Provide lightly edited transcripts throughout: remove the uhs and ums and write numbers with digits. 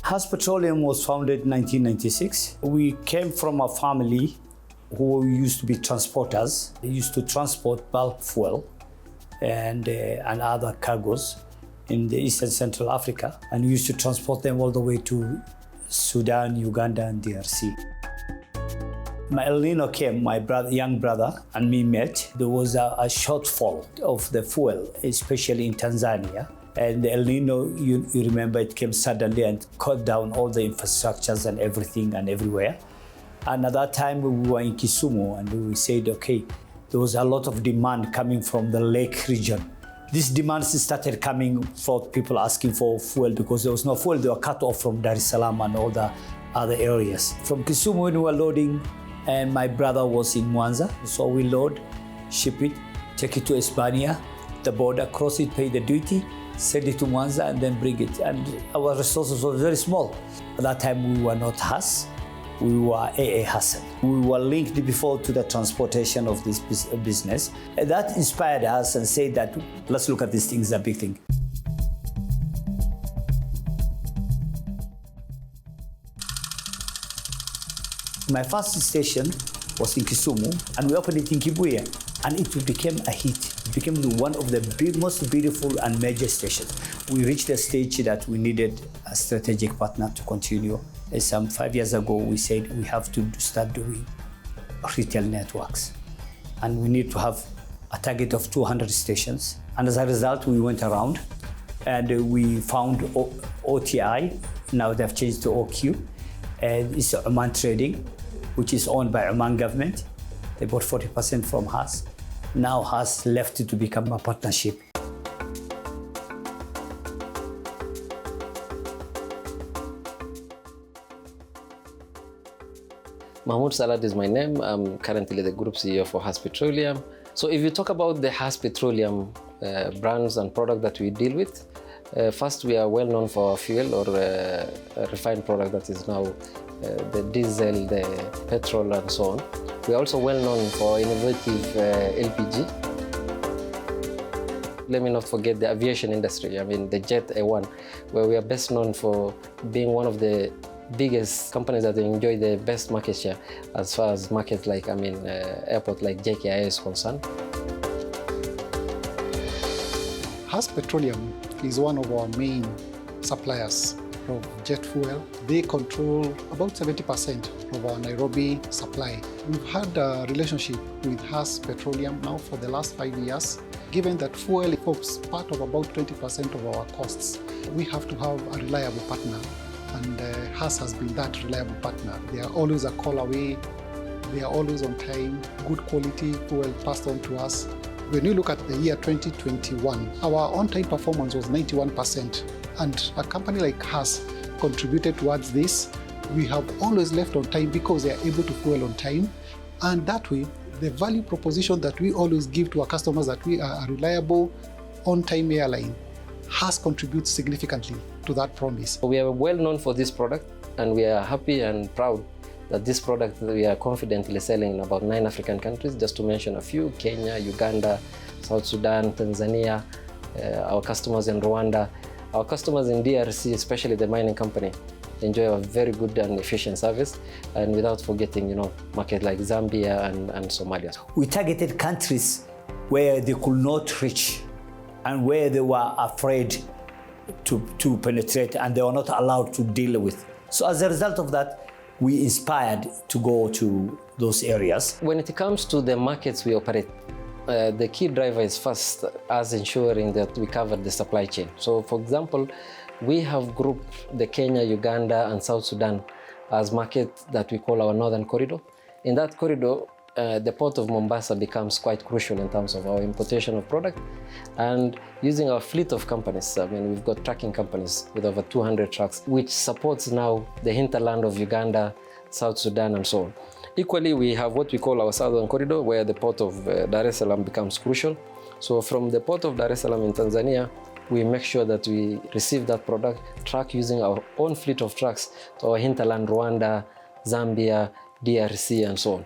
Has Petroleum was founded in 1996. We came from a family who used to be transporters. They used to transport bulk fuel and other cargoes in the Eastern Central Africa, and we used to transport them all the way to Sudan, Uganda, and DRC. My El Nino came, my young brother and me met. There was a shortfall of the fuel, especially in Tanzania. And the El Nino, you remember, it came suddenly and cut down all the infrastructures and everything and everywhere. And at that time, we were in Kisumu, and we said, okay, there was a lot of demand coming from the lake region. These demands started coming for people asking for fuel because there was no fuel. They were cut off from Dar es Salaam and all the other areas. From Kisumu, when we were loading, and my brother was in Mwanza, so we load, ship it, take it to Espania, the border, cross it, pay the duty, send it to Mwanza, and then bring it. And our resources were very small. At that time, we were not Hass, we were AA Hassan. We were linked before to the transportation of this business. And that inspired us and said that, let's look at these things, a big thing. My first station was in Kisumu, and we opened it in Kibuye, and it became a hit. It became one of the most beautiful and major stations. We reached a stage that we needed a strategic partner to continue. Some 5 years ago, we said we have to start doing retail networks, and we need to have a target of 200 stations. And as a result, we went around and we found OTI. Now they've changed to OQ, and it's Oman Trading, which is owned by Oman government. They bought 40% from us. Now has left to become a partnership. Mahmoud Salat is my name. I'm currently the Group CEO for Has Petroleum. So if you talk about the Has Petroleum brands and products that we deal with, first, we are well known for our fuel or a refined product that is now the diesel, the petrol, and so on. We are also well known for innovative LPG. Let me not forget the aviation industry. I mean, the Jet A1, where we are best known for being one of the biggest companies that enjoy the best market share as far as markets like, airport like JKIA is concerned. Has Petroleum is one of our main suppliers of jet fuel. They control about 70% of our Nairobi supply. We've had a relationship with Has Petroleum now for the last 5 years. Given that fuel forms part of about 20% of our costs, we have to have a reliable partner. And Has has been that reliable partner. They are always a call away. They are always on time, good quality fuel passed on to us. When you look at the year 2021, our on-time performance was 91%. And a company like Has contributed towards this. We have always left on time because they are able to fuel on time. And that way, the value proposition that we always give to our customers that we are a reliable, on-time airline, Has contributes significantly to that promise. We are well known for this product, and we are happy and proud that this product we are confidently selling in about 9 African countries, just to mention a few: Kenya, Uganda, South Sudan, Tanzania, our customers in Rwanda, our customers in DRC, especially the mining company, enjoy a very good and efficient service, and without forgetting, markets like Zambia and Somalia. We targeted countries where they could not reach and where they were afraid to penetrate and they were not allowed to deal with. So as a result of that, we inspired to go to those areas. When it comes to the markets we operate, the key driver is first us ensuring that we cover the supply chain. So for example, we have grouped the Kenya, Uganda, and South Sudan as markets that we call our Northern Corridor. In that corridor, the port of Mombasa becomes quite crucial in terms of our importation of product. And using our fleet of companies, we've got trucking companies with over 200 trucks, which supports now the hinterland of Uganda, South Sudan, and so on. Equally, we have what we call our Southern Corridor, where the port of Dar es Salaam becomes crucial. So from the port of Dar es Salaam in Tanzania, we make sure that we receive that product, truck using our own fleet of trucks to our hinterland, Rwanda, Zambia, DRC, and so on.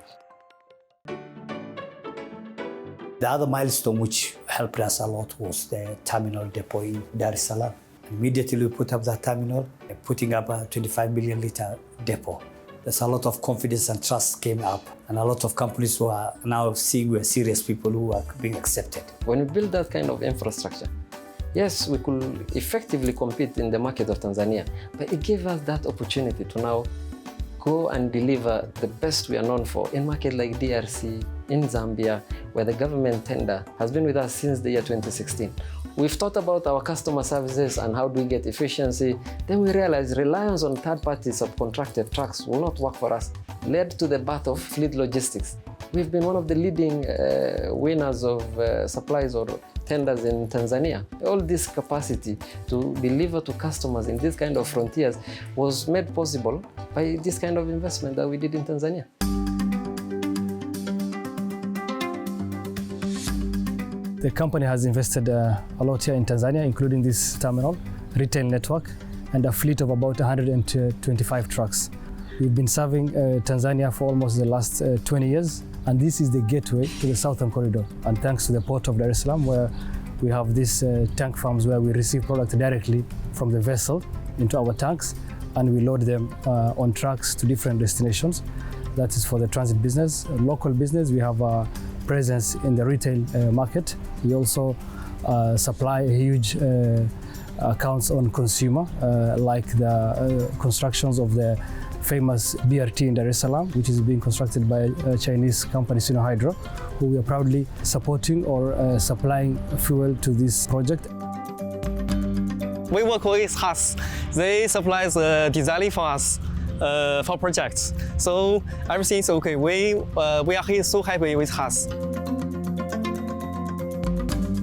The other milestone which helped us a lot was the terminal depot in Dar es Salaam. Immediately we put up that terminal, putting up a 25 million liter depot. There's a lot of confidence and trust came up, and a lot of companies who are now seeing we're serious people who are being accepted. When we build that kind of infrastructure, yes, we could effectively compete in the market of Tanzania, but it gave us that opportunity to now go and deliver the best we are known for in markets like DRC, in Zambia, where the government tender has been with us since the year 2016. We've thought about our customer services and how do we get efficiency. Then we realized reliance on third-party subcontracted trucks will not work for us, led to the birth of fleet logistics. We've been one of the leading winners of supplies or tenders in Tanzania. All this capacity to deliver to customers in this kind of frontiers was made possible by this kind of investment that we did in Tanzania. The company has invested a lot here in Tanzania, including this terminal, retail network, and a fleet of about 125 trucks. We've been serving Tanzania for almost the last 20 years, and this is the gateway to the Southern Corridor. And thanks to the port of Dar es Salaam, where we have these tank farms where we receive product directly from the vessel into our tanks, and we load them on trucks to different destinations. That is for the transit business. Local business, we have a presence in the retail market. We also supply huge accounts on consumer, like the constructions of the famous BRT in Dar es Salaam, which is being constructed by a Chinese company, Sinohydro, who we are proudly supporting or supplying fuel to this project. We work with Haas. They supply the diesel for us for projects. So everything's okay. We are here so happy with Haas.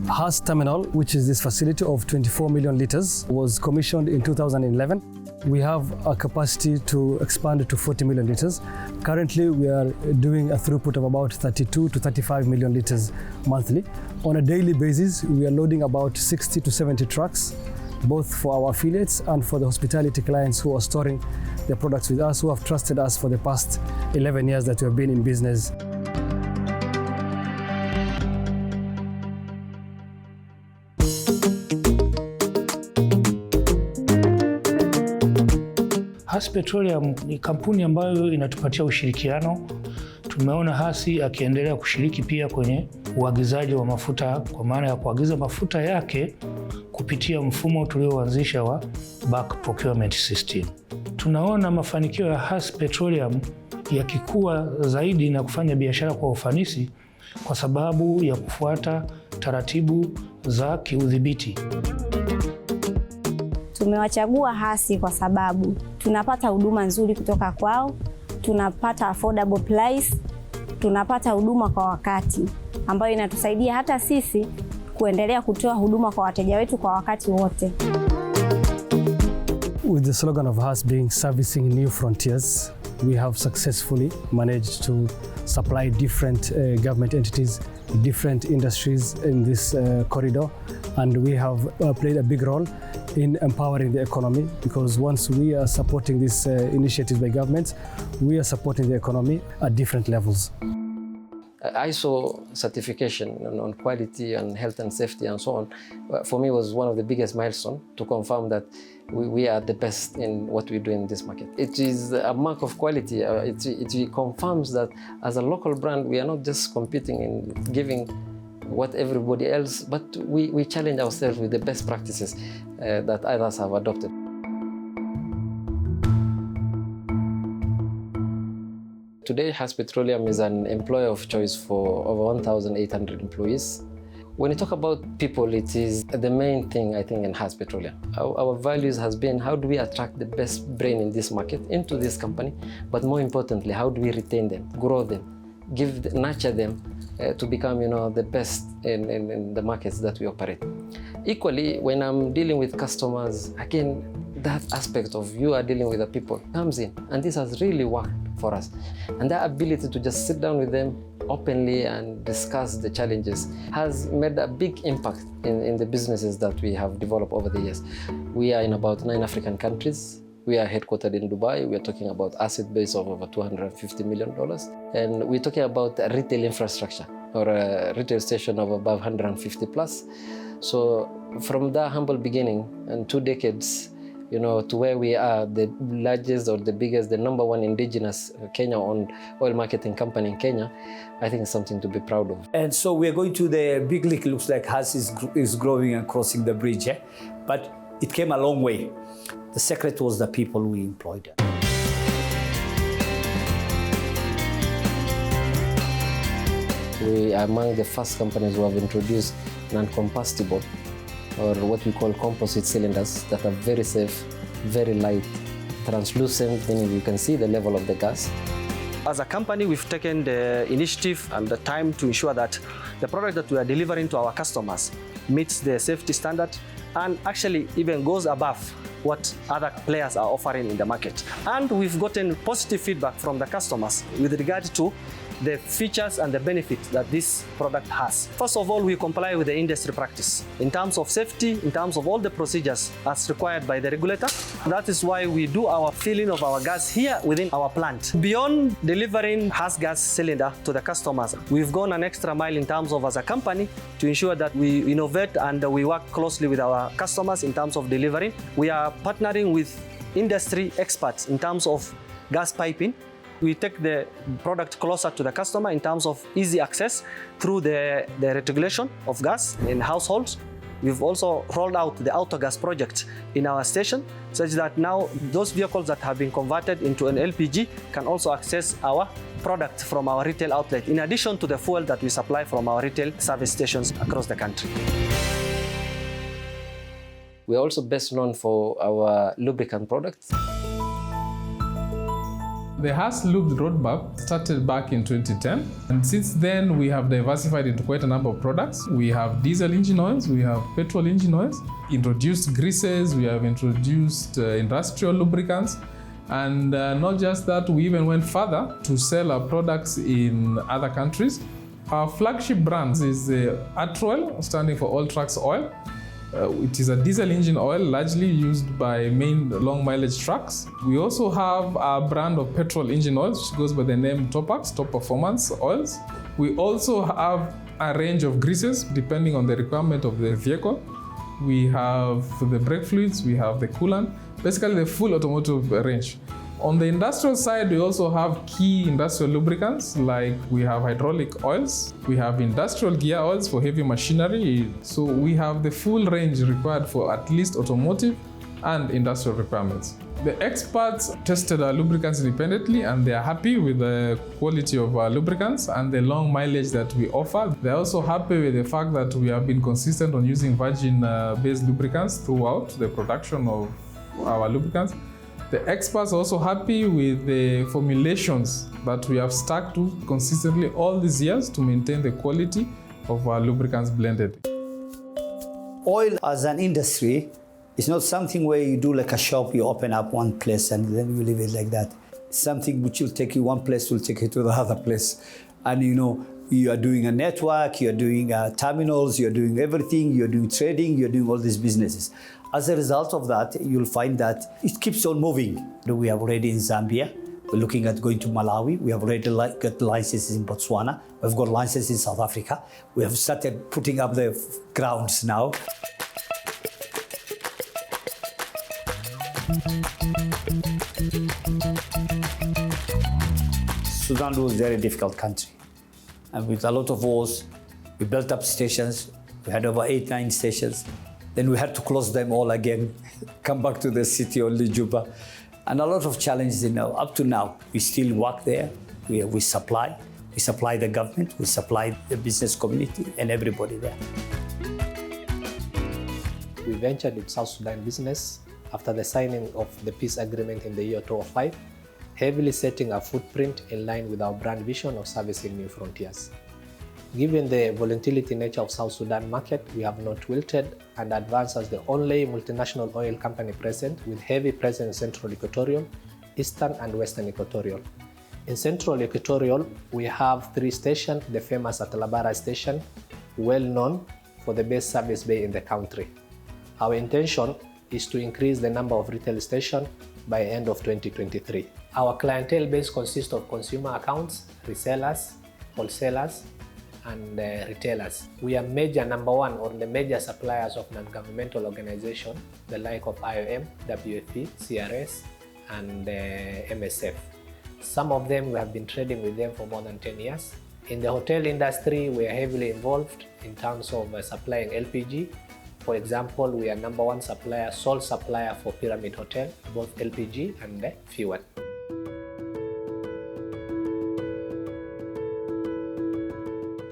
Haas Terminal, which is this facility of 24 million liters, was commissioned in 2011. We have a capacity to expand to 40 million liters. Currently, we are doing a throughput of about 32 to 35 million liters monthly. On a daily basis, we are loading about 60 to 70 trucks, both for our affiliates and for the hospitality clients who are storing their products with us, who have trusted us for the past 11 years that we have been in business. Haas Petroleum ni kampuni ambayo inatupatia ushirikiano. Tumeona Haas akiendelea kushiriki pia kwenye uagizaji wa mafuta, kwa maana ya kuagiza mafuta yake kupitia mfumo tulioanzisha wa bulk procurement system. Tunaona mafanikio ya Haas Petroleum yakikua zaidi na kufanya biashara kwa ufanisi kwa sababu ya kufuata taratibu za kiudhibiti. Tumewachagua Haas kwa sababu tunapata huduma nzuri kutoka kwao, tunapata affordable price, tunapata huduma kwa wakati ambayo inatusaidia hata sisi kuendelea kutoa huduma kwa wateja wetu kwa wakati wote. With the slogan of Haas being servicing new frontiers, we have successfully managed to supply different government entities, different industries in this corridor, and we have played a big role in empowering the economy, because once we are supporting these initiatives by governments, we are supporting the economy at different levels. ISO certification on quality and health and safety and so on, for me was one of the biggest milestones to confirm that we are the best in what we do in this market. It is a mark of quality. It confirms that as a local brand, we are not just competing in giving what everybody else, but we challenge ourselves with the best practices that others have adopted. Today, Haas Petroleum is an employer of choice for over 1,800 employees. When you talk about people, it is the main thing, I think, in Haas Petroleum. Our values has been, how do we attract the best brain in this market into this company? But more importantly, how do we retain them, grow them, nurture them to become, the best in the markets that we operate. Equally, when I'm dealing with customers, again, that aspect of you are dealing with the people comes in, and this has really worked for us. And that ability to just sit down with them openly and discuss the challenges has made a big impact in the businesses that we have developed over the years. We are in about 9 African countries. We are headquartered in Dubai. We are talking about asset base of over $250 million. And we're talking about a retail infrastructure or a retail station of above 150 plus. So from that humble beginning and 2 decades, to where we are, the largest or the biggest, the number one indigenous Kenya-owned oil marketing company in Kenya, I think it's something to be proud of. And so we're going to the big league. Looks like Has is growing and crossing the bridge, but it came a long way. The secret was the people we employed. We are among the first companies who have introduced non-combustible, or what we call composite cylinders, that are very safe, very light, translucent, meaning you can see the level of the gas. As a company, we've taken the initiative and the time to ensure that the product that we are delivering to our customers meets the safety standard and actually even goes above what other players are offering in the market. And we've gotten positive feedback from the customers with regard to the features and the benefits that this product has. First of all, we comply with the industry practice in terms of safety, in terms of all the procedures as required by the regulator. That is why we do our filling of our gas here within our plant. Beyond delivering Has gas cylinder to the customers, we've gone an extra mile in terms of, as a company, to ensure that we innovate and we work closely with our customers in terms of delivering. We are partnering with industry experts in terms of gas piping. We take the product closer to the customer in terms of easy access through the regulation of gas in households. We've also rolled out the auto gas project in our station, such that now those vehicles that have been converted into an LPG can also access our product from our retail outlet, in addition to the fuel that we supply from our retail service stations across the country. We're also best known for our lubricant products. The Has Lubes roadmap started back in 2010, and since then we have diversified into quite a number of products. We have diesel engine oils, we have petrol engine oils, introduced greases, we have introduced industrial lubricants, and not just that, we even went further to sell our products in other countries. Our flagship brand is Petroleum, standing for All Trucks Oil. It is a diesel engine oil largely used by main long mileage trucks. We also have a brand of petrol engine oils which goes by the name Topax, Top Performance Oils. We also have a range of greases depending on the requirement of the vehicle. We have the brake fluids, we have the coolant, basically the full automotive range. On the industrial side, we also have key industrial lubricants, like we have hydraulic oils, we have industrial gear oils for heavy machinery. So we have the full range required for at least automotive and industrial requirements. The experts tested our lubricants independently and they are happy with the quality of our lubricants and the long mileage that we offer. They're also happy with the fact that we have been consistent on using virgin-based lubricants throughout the production of our lubricants. The experts are also happy with the formulations that we have stuck to consistently all these years to maintain the quality of our lubricants blended. Oil as an industry is not something where you do like a shop, you open up one place and then you leave it like that. It's something which will take you one place, will take you to the other place. And you are doing a network, you're doing terminals, you're doing everything, you're doing trading, you're doing all these businesses. As a result of that, you'll find that it keeps on moving. We are already in Zambia. We're looking at going to Malawi. We have already got licenses in Botswana. We've got licenses in South Africa. We have started putting up the grounds now. Sudan was a very difficult country. And with a lot of wars, we built up stations. We had over 8-9 stations. Then we had to close them all again, come back to the city, only Juba. And a lot of challenges, up to now. We still work there, we supply the government, we supply the business community and everybody there. We ventured in South Sudan business after the signing of the peace agreement in the year 2005, heavily setting a footprint in line with our brand vision of servicing new frontiers. Given the volatility nature of South Sudan market, we have not wilted and advanced as the only multinational oil company present with heavy presence in Central Equatorial, Eastern and Western Equatorial. In Central Equatorial, we have 3 stations, the famous Atalabara station, well known for the best service bay in the country. Our intention is to increase the number of retail stations by end of 2023. Our clientele base consists of consumer accounts, resellers, wholesalers, and retailers. We are major number one or the major suppliers of non-governmental organizations, the like of IOM, WFP, CRS, and MSF. Some of them we have been trading with them for more than 10 years. In the hotel industry, we are heavily involved in terms of supplying LPG. For example, we are number one supplier, sole supplier for Pyramid Hotel, both LPG and fuel.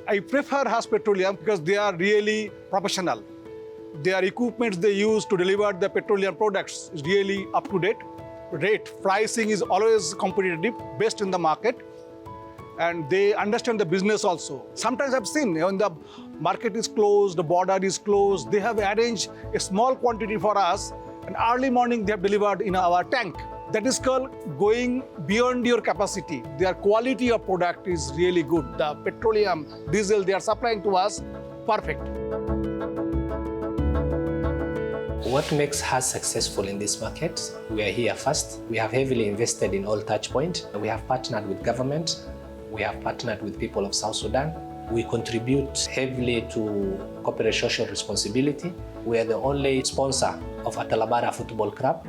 I prefer Has Petroleum because they are really professional. Their equipment they use to deliver the petroleum products is really up to date. Rate pricing is always competitive, best in the market, and they understand the business also. Sometimes I've seen when the market is closed, the border is closed, they have arranged a small quantity for us, and early morning they have delivered in our tank. That is called going beyond your capacity. Their quality of product is really good. The petroleum, diesel they are supplying to us, perfect. What makes us successful in this market? We are here first. We have heavily invested in all touch points. We have partnered with government. We have partnered with people of South Sudan. We contribute heavily to corporate social responsibility. We are the only sponsor of Atalabara Football Club.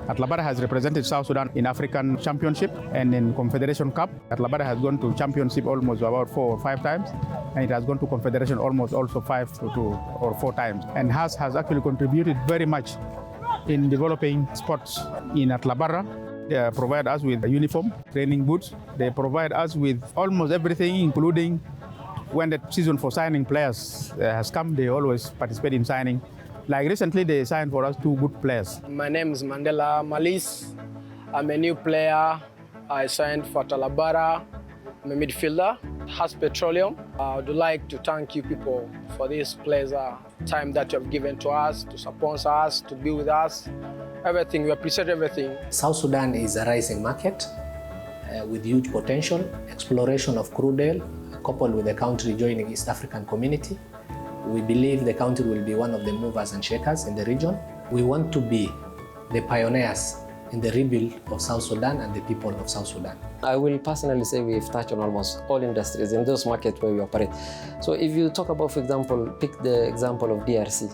Atalabara has represented South Sudan in African Championship and in Confederation Cup. Atalabara has gone to Championship almost about 4 or 5 times, and it has gone to Confederation almost also 5 to 2 or 4 times. And has actually contributed very much in developing sports in Atalabara. They provide us with a uniform, training boots. They provide us with almost everything, including when the season for signing players has come, they always participate in signing. Like recently, they signed for us 2 good players. My name is Mandela Malis. I'm a new player. I signed for Atalabara. I'm a midfielder, Has Petroleum. I would like to thank you people for this pleasure time that you have given to us, to sponsor us, to be with us. Everything, we appreciate everything. South Sudan is a rising market with huge potential, exploration of crude oil, coupled with the country joining East African community. We believe the country will be one of the movers and shakers in the region. We want to be the pioneers in the rebuild of South Sudan and the people of South Sudan. I will personally say we've touched on almost all industries in those markets where we operate. So if you talk about, for example, pick the example of DRC.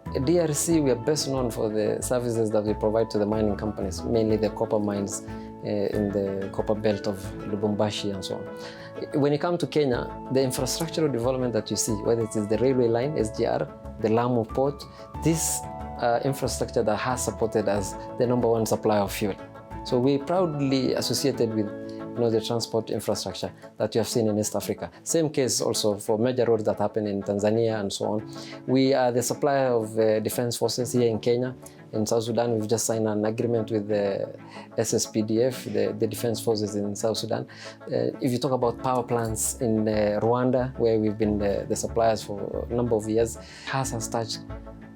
DRC, we are best known for the services that we provide to the mining companies, mainly the copper mines in the copper belt of Lubumbashi and so on. When you come to Kenya, the infrastructural development that you see, whether it is the railway line, SGR, the Lamu port, this infrastructure that has supported as the #1 supplier of fuel. So we're proudly associated with the transport infrastructure that you have seen in East Africa. Same case also for major roads that happen in Tanzania and so on. We are the supplier of defense forces here in Kenya. In South Sudan, we've just signed an agreement with the SSPDF, the defense forces in South Sudan. If you talk about power plants in Rwanda, where we've been the suppliers for a number of years, has touched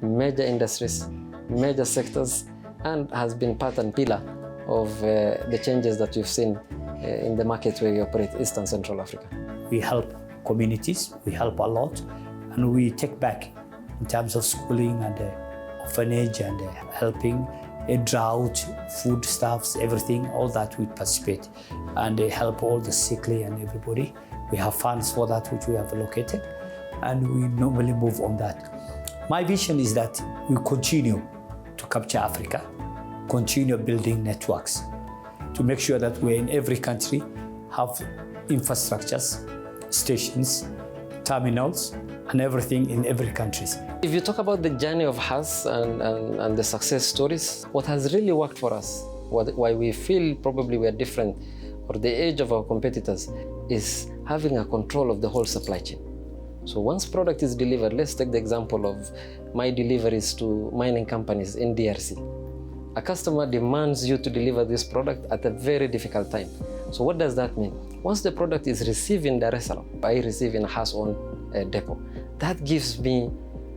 major industries, major sectors, and has been part and pillar of the changes that you've seen in the market where we operate, East and Central Africa. We help communities, we help a lot, and we take back in terms of schooling and orphanage and helping a drought, foodstuffs, everything, all that we participate and help all the sickly and everybody. We have funds for that which we have allocated, and we normally move on that. My vision is that we continue to capture Africa, continue building networks to make sure that we're in every country, have infrastructures, stations, terminals, and everything in every country. If you talk about the journey of Has and the success stories, what has really worked for us, why we feel probably we are different, or the edge of our competitors, is having a control of the whole supply chain. So once product is delivered, let's take the example of my deliveries to mining companies in DRC. A customer demands you to deliver this product at a very difficult time. So what does that mean? Once the product is received in Dar es Salaam, I receive in Has own depot. That gives me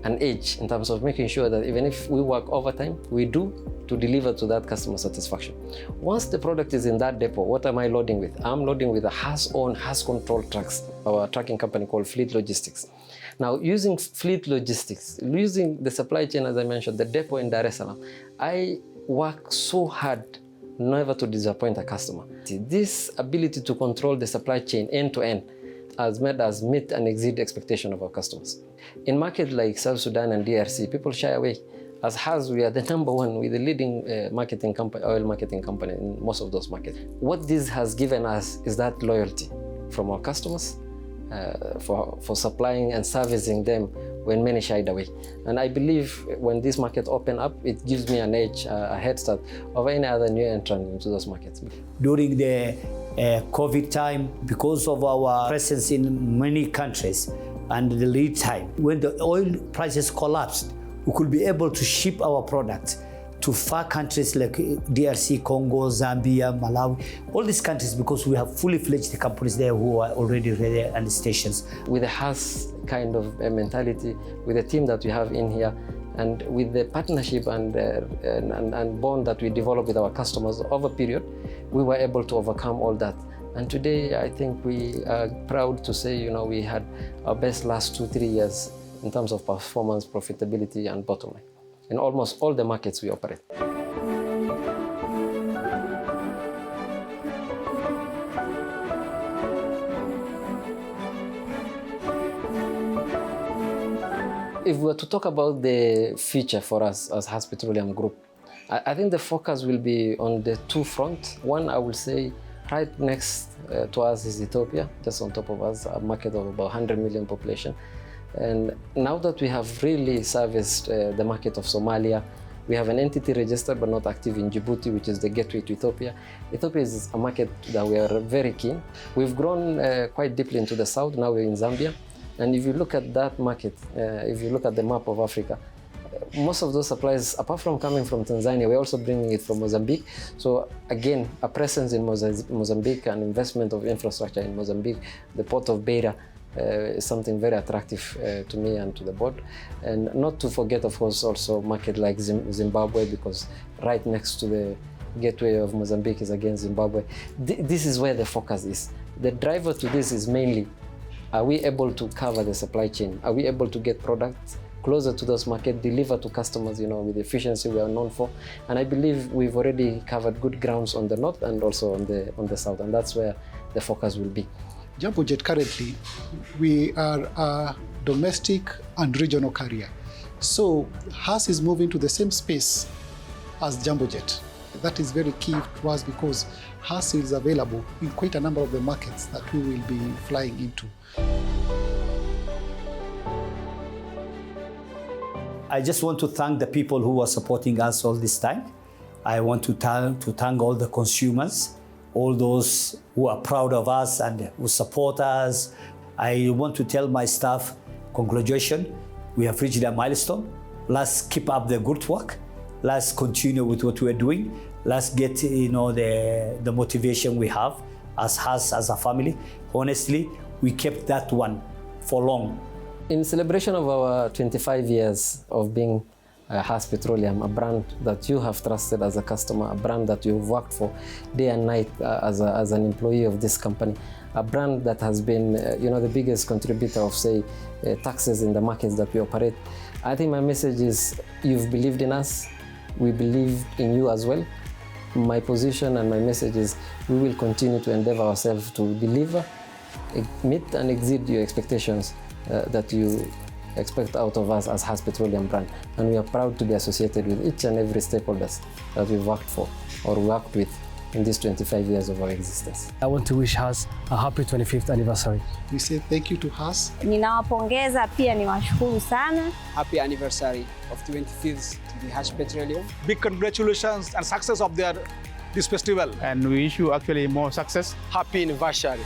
an edge in terms of making sure that even if we work overtime, we do to deliver to that customer satisfaction. Once the product is in that depot, what am I loading with? I'm loading with a Has own, Has controlled trucks, our trucking company called Fleet Logistics. Now, using Fleet Logistics, using the supply chain, as I mentioned, the depot in Dar es Salaam, I work so hard never to disappoint a customer. This ability to control the supply chain end to end has made us meet and exceed expectation of our customers. In markets like South Sudan and DRC, people shy away. As Chams, we are the number one, we're the leading oil marketing company in most of those markets. What this has given us is that loyalty from our customers for supplying and servicing them when many shied away. And I believe when this market open up, it gives me an edge, a head start over any other new entrant into those markets. During the COVID time, because of our presence in many countries and the lead time, when the oil prices collapsed, we could be able to ship our products to far countries like DRC, Congo, Zambia, Malawi, all these countries, because we have fully fledged companies there who are already ready and stations. With a Chams kind of mentality, with the team that we have in here, and with the partnership and bond that we develop with our customers over a period, we were able to overcome all that. And today, I think we are proud to say, we had our best last 2-3 years in terms of performance, profitability, and bottom line in almost all the markets we operate. If we were to talk about the future for us as Chams Petroleum Group, I think the focus will be on the two fronts. One, I will say, right next to us is Ethiopia, just on top of us, a market of about 100 million population. And now that we have really serviced the market of Somalia, we have an entity registered but not active in Djibouti, which is the gateway to Ethiopia. Ethiopia is a market that we are very keen. We've grown quite deeply into the south, now we're in Zambia. And if you look at that market, if you look at the map of Africa, most of those supplies, apart from coming from Tanzania, we're also bringing it from Mozambique. So again, a presence in Mozambique and investment of infrastructure in Mozambique, the port of Beira, is something very attractive to me and to the board. And not to forget, of course, also market like Zimbabwe, because right next to the gateway of Mozambique is again Zimbabwe. This is where the focus is. The driver to this is mainly, are we able to cover the supply chain? Are we able to get products closer to those markets, deliver to customers, with the efficiency we are known for? And I believe we've already covered good grounds on the north and also on the south, and that's where the focus will be. Jambojet currently, we are a domestic and regional carrier. So Chams is moving to the same space as Jambojet. That is very key to us because Chams is available in quite a number of the markets that we will be flying into. I just want to thank the people who are supporting us all this time. I want to thank all the consumers, all those who are proud of us and who support us. I want to tell my staff, congratulations, we have reached a milestone. Let's keep up the good work. Let's continue with what we're doing. Let's get the motivation we have as Chams, as a family. Honestly, we kept that one for long. In celebration of our 25 years of being Chams Petroleum, a brand that you have trusted as a customer, a brand that you've worked for day and night as an employee of this company, a brand that has been the biggest contributor of, say, taxes in the markets that we operate. I think my message is, you've believed in us, we believe in you as well. My position and my message is, we will continue to endeavor ourselves to deliver, meet and exceed your expectations that you expect out of us as Chams Petroleum brand. And we are proud to be associated with each and every stakeholders that we've worked for or worked with in these 25 years of our existence. I want to wish Chams a happy 25th anniversary. We say thank you to Chams. Ninawapongeza pia niwashukuru sana. Happy anniversary of 25th to the Chams Petroleum. Big congratulations and success of this festival. And we wish you actually more success. Happy anniversary.